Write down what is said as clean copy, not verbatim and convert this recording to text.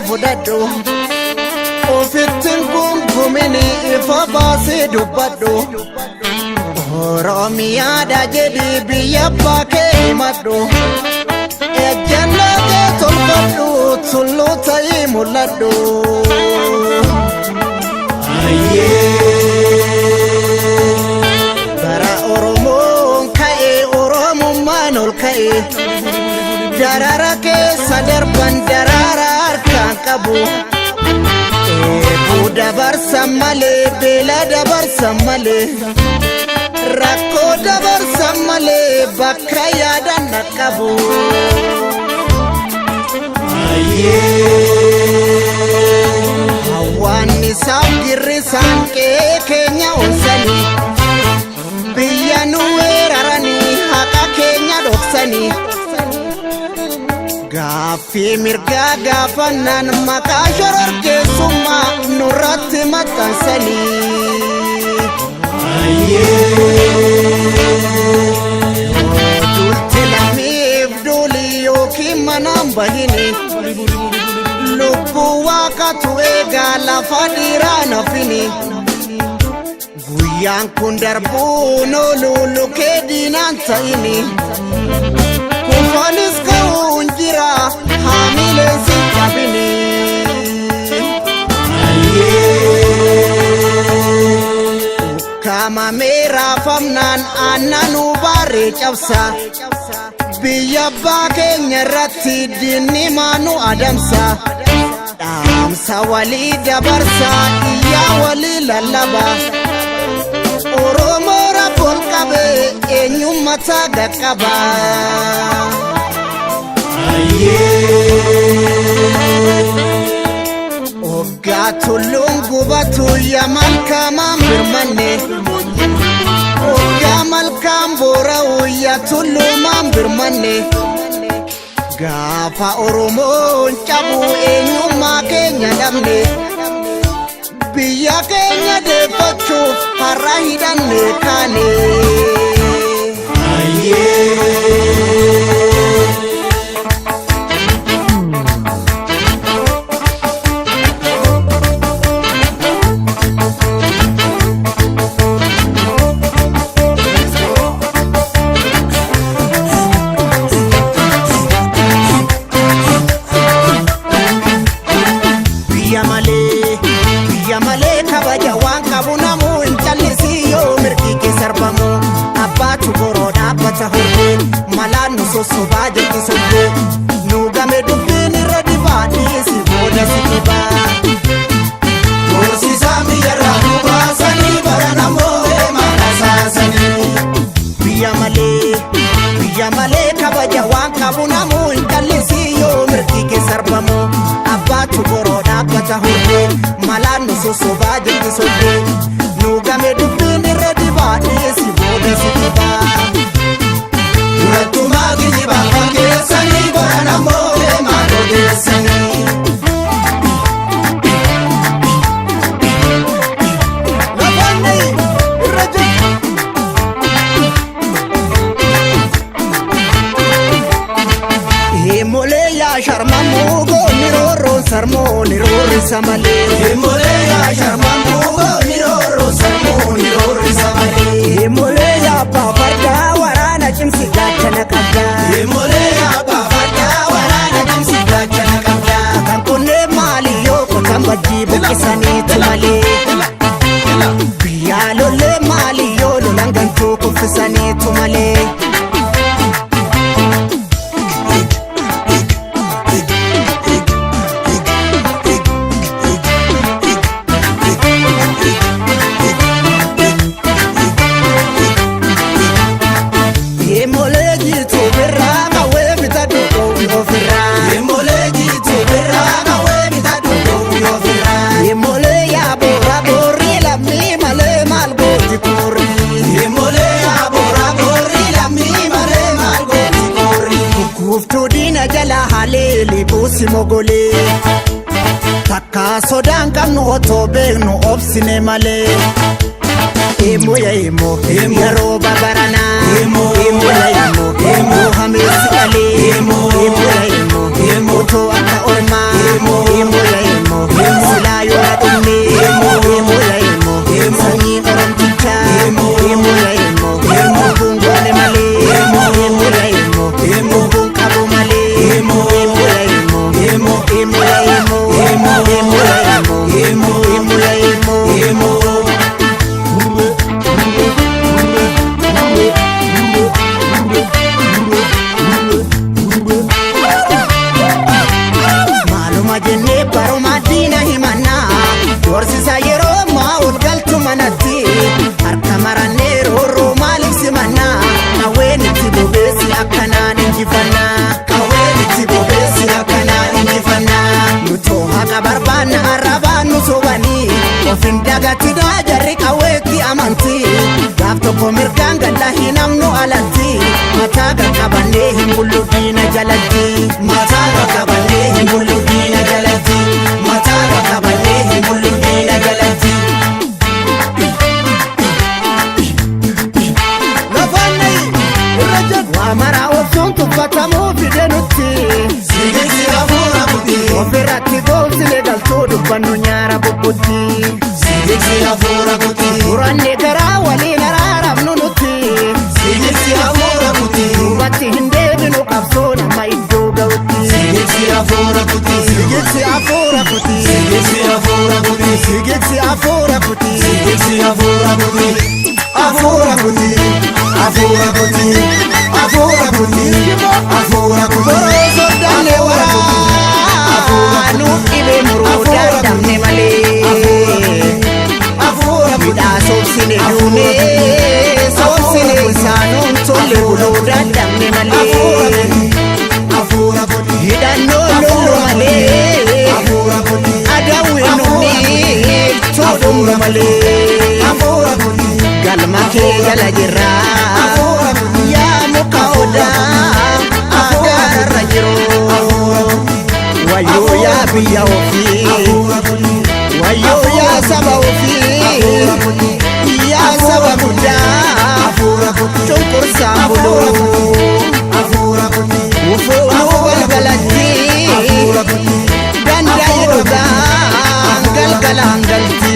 fudhadhu ofittin gumgumini ifa baasee dubbadhu Oromiyaadha jedhi biyya abbaa kee himadhu ejjennoo kee tolfadhu tulluu ta'ii mul'adhu bara Oromoon ka'ee Oromummaan ol ka'ee darara keessa darban darara harkaan qabu eebuu dabarsan malee beela dabarsan malee rakkoo dabarsan malee bakka yaadan dhaqqabu hawwaanni isaaf girrisaan qe'ee keenya onsanii biyya nu weeraranii haqa keenya dhoksanii gaaffii mirgaa gaafannaan maqaa shororkeessummaa nurratti maxxansanii dulti lamiif dulii yookiin manaan bahini lubbuu waaqatu eegaa lafa dhiiraa nafini guyyaan kun darbuun ooluu lukee diinaan ta'ini kufanis ka'uun jira haamileen si qabini kamamee raafamnaan aannanuu baaree cabsa biyya abbaa keenya irratti diinni maanu adamsa dhaamsa walii dabarsa iyyaa walii lallaba Oromoo rabboon qabee eenyummataa gaqqaba Oggaa tulluun gubatu yaa malkaamaan birmanne Oggaa malkaan boora'u yaa tulluumaan birmanne gaafa Oromoon cabu eenyummaa keenya dhabne biyya keenya deeffachuuf har'a hidhanne kaane biyya malee kabaja waan qabu namuu hin callisii yoo mirgi kee sarbamu abbaatu boroo dhaabbata hordee malaan nu sossobaa jirti sobbee nu game dubbiin irra dibaa dhiisi booda si dhibaa goosisaa biyyarraa nu baasanii bara namoo eemaadha saasanii biyya malee kabaja waan qabu namuu hin callisii yoo mirgi kee sarbamu abbaatu boroo dhaabbata hordee malaan nu sossobaa jirti sobbee nu game dubbiin irra dibaa dhiisi booda si dhibaa durattumaa kijibaa fakkeessanii bara namoo eemaan odeessanii Molee yaa sharmamuu goonni roorroon sarmoo ni roorrisa malee molee yaa sharmamuu goonni roorroon sarmoo ni roorrisa malee molee yaa abbaa fardaa waraana cimsi gaachana qabdaa molee yaa abbaa fardaa waraana cimsi gaachana qabdaa kan kunneen maali yoo qotan bajjii buqqisaniitu malee biyyaa lollee maali yoo lolan gantuu kuffisaniitu malee haleeli buusi mogolee takka sodaan qabnu otoo beeknu obsine malee emo ya emo yeroo babaranaa emo ya emo hameessi dhalee emo ya emo otoo akka ormaa Mirgaan galla hinamnu alatti mataa qaqqabannee hin bullu diina jalatti mataa qaqqabannee hin bullu diina jalatti mataa qaqqabannee hin bullu diina jalatti lafanne irrajat waa maraa obsuun tuffatamuu fide nutti sigeeksi hafuura buti ofirratti goobsine galtuu dubbannu nyaara bubbutti sigeeksi hafuura buti uranne garaa waliin araaramnu nuti sigeeksi hafuura buti duubatti hin deebinu qabsoon amma iddoo ga'utti sigeeksi hafuura buti sigeeksi hafuura buti sigeeksi hafuura buti sigeeksi hafuura buti sigeeksi hafuura buti hafuura buti hafuura buti hafuura buti hafuura buti sodaanee waraanu dhibee muruu dandamne malee midhaa soobsine duunee soobsine isaanuun tolle buluu dandamne malee hidhannoo lollu malee adawwee numni toodhumma malee galma kee jala jirra yaa muka odaa agaarra jiru wayyoo yaa biyya ofii wayyoo yaa saba ofii yaa saba guddaa cunqursaan buluu ufuunuu galgalatti danda'ee dhugaan galgalaan galti